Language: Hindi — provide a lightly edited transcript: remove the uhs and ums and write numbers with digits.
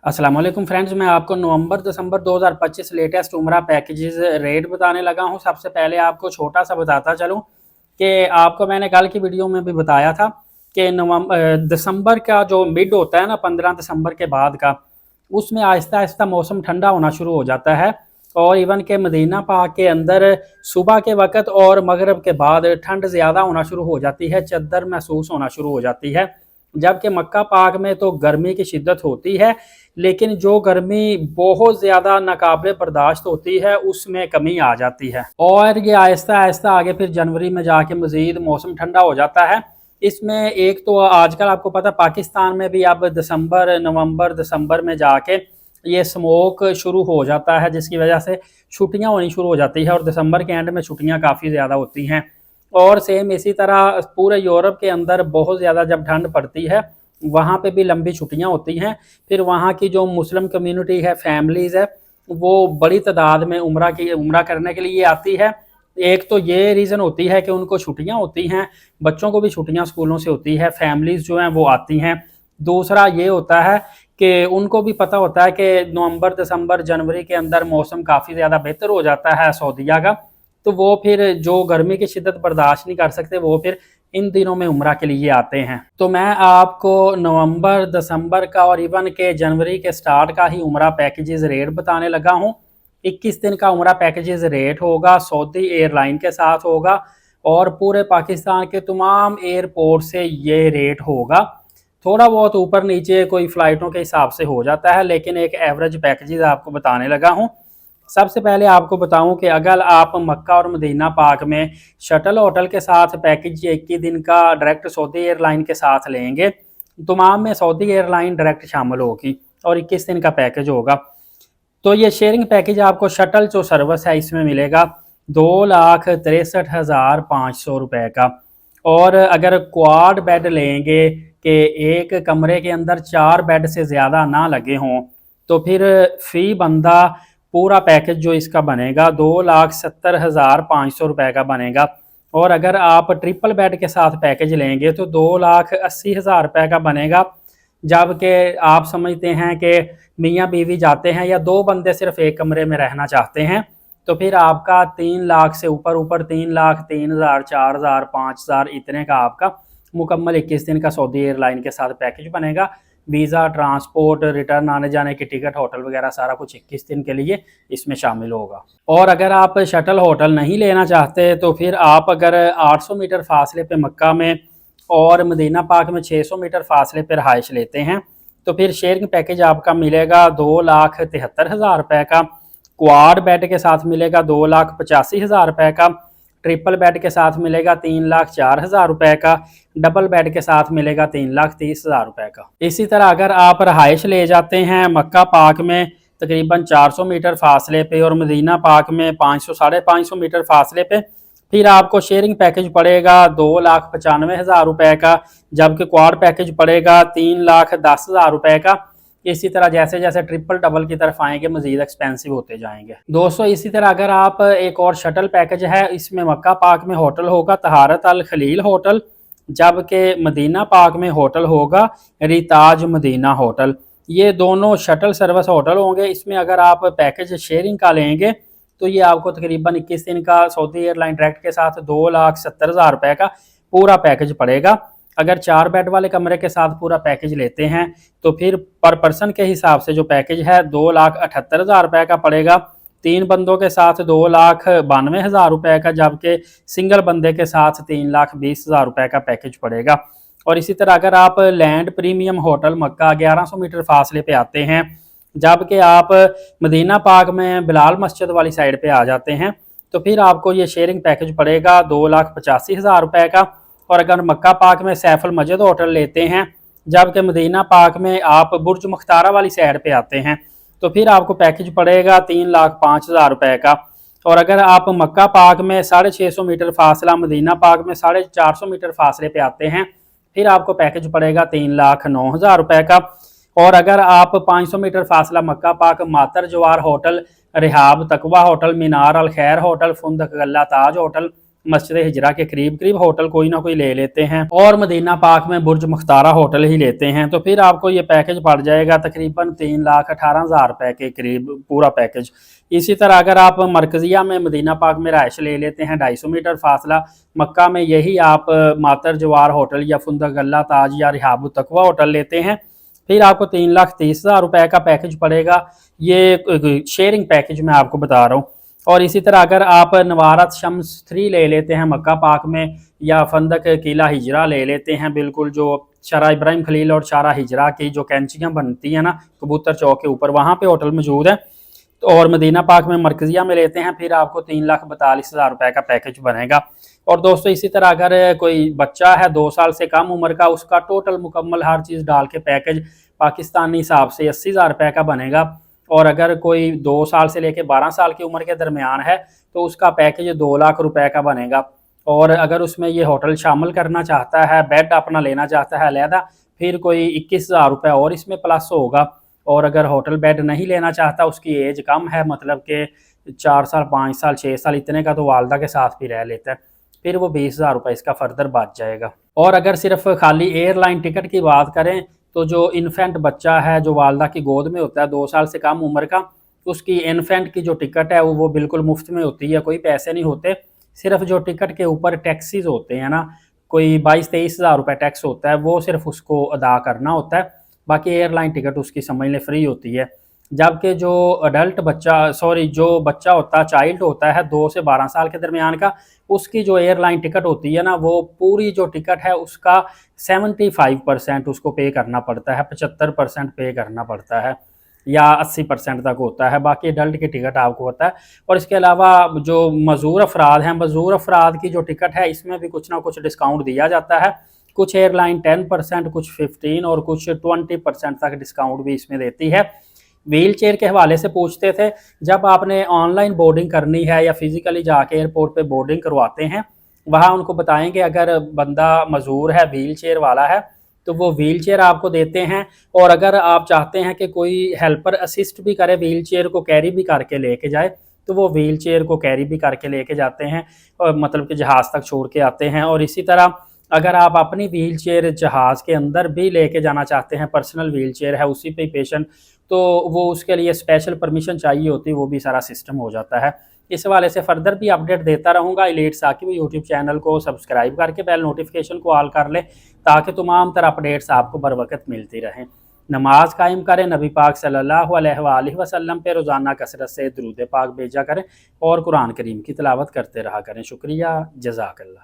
अस्सलाम वालेकुम फ्रेंड्स, मैं आपको नवंबर दिसंबर 2025 लेटेस्ट उम्रा पैकेजेस रेट बताने लगा हूं। सबसे पहले आपको छोटा सा बताता चलूं कि आपको मैंने कल की वीडियो में भी बताया था कि दिसंबर का जो मिड होता है ना, 15 दिसंबर के बाद का, उसमें आहिस्ता आहिस्ता मौसम ठंडा होना शुरू हो जाता है। और इवन के मदीना पाक के अंदर सुबह के वक़्त और मगरिब के बाद ठंड ज़्यादा होना शुरू हो जाती है, चद्दर महसूस होना शुरू हो जाती है। जबकि मक्का पाक में तो गर्मी की शिद्दत होती है, लेकिन जो गर्मी बहुत ज़्यादा नाकाबिले बर्दाश्त होती है उसमें कमी आ जाती है। और ये आहिस्ता आहिस्ता आगे फिर जनवरी में जाके मज़ीद मौसम ठंडा हो जाता है। इसमें एक तो आजकल आपको पता पाकिस्तान में भी अब दिसंबर नवंबर दिसंबर में जाके ये स्मोक शुरू हो जाता है, जिसकी वजह से छुट्टियां होनी शुरू हो जाती है और दिसंबर के एंड में छुट्टियां काफ़ी ज़्यादा होती हैं। और सेम इसी तरह पूरे यूरोप के अंदर बहुत ज़्यादा जब ठंड पड़ती है वहाँ पे भी लंबी छुट्टियां होती हैं। फिर वहाँ की जो मुस्लिम कम्युनिटी है, फैमिलीज़ है, वो बड़ी तादाद में उम्रा करने के लिए आती है। एक तो ये रीज़न होती है कि उनको छुट्टियां होती हैं, बच्चों को भी छुट्टियां स्कूलों से होती है, फैमिलीज़ जो हैं वो आती हैं। दूसरा ये होता है कि उनको भी पता होता है कि नवंबर दिसंबर जनवरी के अंदर मौसम काफ़ी ज़्यादा बेहतर हो जाता है सऊदीया का, तो वो फिर जो गर्मी की शिद्दत बर्दाश्त नहीं कर सकते वो फिर इन दिनों में उम्रा के लिए आते हैं। तो मैं आपको नवंबर दिसंबर का और इवन के जनवरी के स्टार्ट का ही उम्रा पैकेजेस रेट बताने लगा हूँ। 21 दिन का उम्रा पैकेजेस रेट होगा, सऊदी एयरलाइन के साथ होगा और पूरे पाकिस्तान के तमाम एयरपोर्ट से ये रेट होगा। थोड़ा बहुत ऊपर नीचे कोई फ़्लाइटों के हिसाब से हो जाता है, लेकिन एक एवरेज पैकेजेस आपको बताने लगा हूँ। सबसे पहले आपको बताऊं कि अगर आप मक्का और मदीना पाक में शटल होटल के साथ पैकेज 21 दिन का डायरेक्ट सऊदी एयरलाइन के साथ लेंगे, तमाम में सऊदी एयरलाइन डायरेक्ट शामिल होगी और 21 दिन का पैकेज होगा। तो ये शेयरिंग पैकेज आपको शटल जो सर्विस है इसमें मिलेगा 2,63,500 रुपये का। और अगर क्वाड बेड लेंगे कि एक कमरे के अंदर 4 बेड से ज़्यादा ना लगे हों, तो फिर फ़ी बंदा पूरा पैकेज जो इसका बनेगा 2,70,500 रुपये का बनेगा। और अगर आप ट्रिपल बेड के साथ पैकेज लेंगे तो 2,80,000 रुपये का बनेगा। जबकि आप समझते हैं कि मियाँ बीवी जाते हैं या दो बंदे सिर्फ एक कमरे में रहना चाहते हैं, तो फिर आपका 3 लाख से ऊपर 3 लाख 3,000 4,000 5,000 इतने का आपका मुकम्मल 21 दिन का सऊदी एयरलाइन के साथ पैकेज बनेगा। वीज़ा, ट्रांसपोर्ट, रिटर्न आने जाने की टिकट, होटल वगैरह सारा कुछ 21 दिन के लिए इसमें शामिल होगा। और अगर आप शटल होटल नहीं लेना चाहते तो फिर आप अगर 800 मीटर फासले पे मक्का में और मदीना पाक में 600 मीटर फासले पर रहाइश लेते हैं, तो फिर शेयरिंग पैकेज आपका मिलेगा 2,73,000 रुपये का। क्वाड बेड के साथ मिलेगा 2,85,000 रुपये का। ट्रिपल बेड के साथ मिलेगा 3,04,000 रुपये का। डबल बेड के साथ मिलेगा 3,30,000 रुपये का। इसी तरह अगर आप रहाइश ले जाते हैं मक्का पाक में तकरीबन 400 मीटर फासले पे और मदीना पाक में 500 साढ़े 500 मीटर फासले पे, फिर आपको शेयरिंग पैकेज पड़ेगा 2,95,000 रुपये का, जबकि क्वाड पैकेज पड़ेगा 3,10,000 रुपये का। इसी तरह जैसे जैसे ट्रिपल डबल की तरफ आएंगे मजीद एक्सपेंसिव होते जाएंगे दोस्तों। इसी तरह अगर आप एक और शटल पैकेज है, इसमें मक्का पाक में होटल होगा तहारत अल खलील होटल, जबकि मदीना पाक में होटल होगा रिताज मदीना होटल। ये दोनों शटल सर्विस होटल होंगे। इसमें अगर आप पैकेज शेयरिंग का लेंगे तो ये आपको तकरीबन 21 दिन का सऊदी एयरलाइन डायरेक्ट के साथ 2,70,000 रुपये का पूरा पैकेज पड़ेगा। अगर 4 बेड वाले कमरे के साथ पूरा पैकेज लेते हैं तो फिर पर पर्सन के हिसाब से जो पैकेज है 2,78,000 रुपये का पड़ेगा। 3 बंदों के साथ 2,92,000 रुपये का, जबकि सिंगल बंदे के साथ 3,20,000 रुपये का पैकेज पड़ेगा। और इसी तरह अगर आप लैंड प्रीमियम होटल मक्का 1100 मीटर फासले पे आते हैं, जबकि आप मदीना पाक में बिलाल मस्जिद वाली साइड पे आ जाते हैं, तो फिर आपको ये शेयरिंग पैकेज पड़ेगा 2,85,000 रुपये का। और अगर मक्का पाक में सैफुल मस्जिद होटल लेते हैं, जबकि मदीना पाक में आप बुर्ज मुख्तारा वाली साइड पे आते हैं, तो फिर आपको पैकेज पड़ेगा 3,05,000 रुपये का। और अगर आप मक्का पाक में 650 मीटर फासला, मदीना पाक में 450 मीटर फासले पे आते हैं, फिर आपको पैकेज पड़ेगा 3,09,000 रुपये का। और अगर आप 500 मीटर फासला मक्का पाक मातर जवार होटल, रिहाब तकवा होटल, मीनार अल खैर होटल, फुंदक गल्ला ताज होटल, मस्जिद हिजरा के करीब करीब होटल कोई ना कोई ले लेते हैं और मदीना पाक में बुर्ज मुख्तारा होटल ही लेते हैं, तो फिर आपको ये पैकेज पड़ जाएगा तकरीबन 3,18,000 रुपए के करीब पूरा पैकेज। इसी तरह अगर आप मरकजिया में मदीना पाक में रहायश ले लेते हैं 250 मीटर फासला, मक्का में यही आप मातर जवार होटल या फुंदक अल्लाह ताज या रिहाबु तकवा होटल लेते हैं, फिर आपको 3,30,000 रुपए का पैकेज पड़ेगा। ये शेयरिंग पैकेज मैं आपको बता रहा हूँ। और इसी तरह अगर आप नवारत शम्स 3 ले लेते हैं मक्का पाक में, या फंदक किला हिजरा ले लेते हैं, बिल्कुल जो शारा इब्राहिम खलील और शारा हिजरा की जो कैंचियाँ बनती हैं ना कबूतर चौक के ऊपर, वहाँ पे होटल मौजूद है। तो और मदीना पाक में मरकजिया में लेते हैं, फिर आपको 3,42,000 रुपए का पैकेज बनेगा। और दोस्तों इसी तरह अगर कोई बच्चा है 2 साल से कम उम्र का, उसका टोटल मुकम्मल हर चीज़ डाल के पैकेज पाकिस्तानी हिसाब से 80,000 रुपए का बनेगा। और अगर कोई 2 साल से लेकर 12 साल की उम्र के दरमियान है तो उसका पैकेज 2 लाख रुपए का बनेगा। और अगर उसमें ये होटल शामिल करना चाहता है, बेड अपना लेना चाहता है अलहदा, फिर कोई 21,000 रुपये और इसमें प्लस होगा। और अगर होटल बेड नहीं लेना चाहता, उसकी एज कम है, मतलब कि 4 साल 5 साल 6 साल इतने का, तो वालदा के साथ भी रह लेता है, फिर वो 20,000 रुपये इसका फर्दर बच जाएगा। और अगर सिर्फ खाली एयरलाइन टिकट की बात करें तो जो इन्फेंट बच्चा है जो वालदा की गोद में होता है 2 साल से कम उम्र का, उसकी इन्फेंट की जो टिकट है वो बिल्कुल मुफ्त में होती है, कोई पैसे नहीं होते। सिर्फ जो टिकट के ऊपर टैक्सीज होते हैं ना, कोई 22-23,000 रुपये टैक्स होता है, वो सिर्फ उसको अदा करना होता है। बाकी एयरलाइन टिकट उसकी समझ लें फ्री होती है। जबकि जो जो बच्चा होता है, चाइल्ड होता है 2 से 12 साल के दरमियान का, उसकी जो एयरलाइन टिकट होती है ना, वो पूरी जो टिकट है उसका 75% उसको पे करना पड़ता है, 75% पे करना पड़ता है, या 80% तक होता है। बाकी एडल्ट की टिकट आपको होता है। और इसके अलावा जो मजूर अफराद हैं, मजूर अफराद की जो टिकट है इसमें भी कुछ ना कुछ डिस्काउंट दिया जाता है। कुछ एयरलाइन 10%, कुछ 15 और कुछ 20% तक डिस्काउंट भी इसमें देती है। व्हील चेयर के हवाले से पूछते थे, जब आपने ऑनलाइन बोर्डिंग करनी है या फिजिकली जाके एयरपोर्ट पे बोर्डिंग करवाते हैं, वहाँ उनको बताएंगे अगर बंदा मजूर है, व्हील चेयर वाला है, तो वो व्हील चेयर आपको देते हैं। और अगर आप चाहते हैं कि कोई हेल्पर असिस्ट भी करे, व्हील चेयर को कैरी भी करके लेके जाए, तो वो व्हील चेयर को कैरी भी करके लेके जाते हैं, और मतलब कि जहाज़ तक छोड़ के आते हैं। और इसी तरह अगर आप अपनी व्हील चेयर जहाज़ के अंदर भी लेके जाना चाहते हैं, पर्सनल व्हील चेयर है उसी पे पेशेंट, तो वो उसके लिए स्पेशल परमिशन चाहिए होती है, वो भी सारा सिस्टम हो जाता है। इस हवाले से फर्दर भी अपडेट देता रहूँगा। एलीट साकिब यूट्यूब चैनल को सब्सक्राइब करके बेल नोटिफिकेशन को ऑल कर लें, ताकि तमाम तरह अपडेट्स आपको बर वक्त मिलती रहें। नमाज कायम करें, नबी पाक सल्लल्लाहु अलैहि वसल्लम पे रोज़ाना कसरत से दुरूद पाक भेजा करें और कुरान करीम की तिलावत करते रहा करें। शुक्रिया, जज़ाकल्लाह।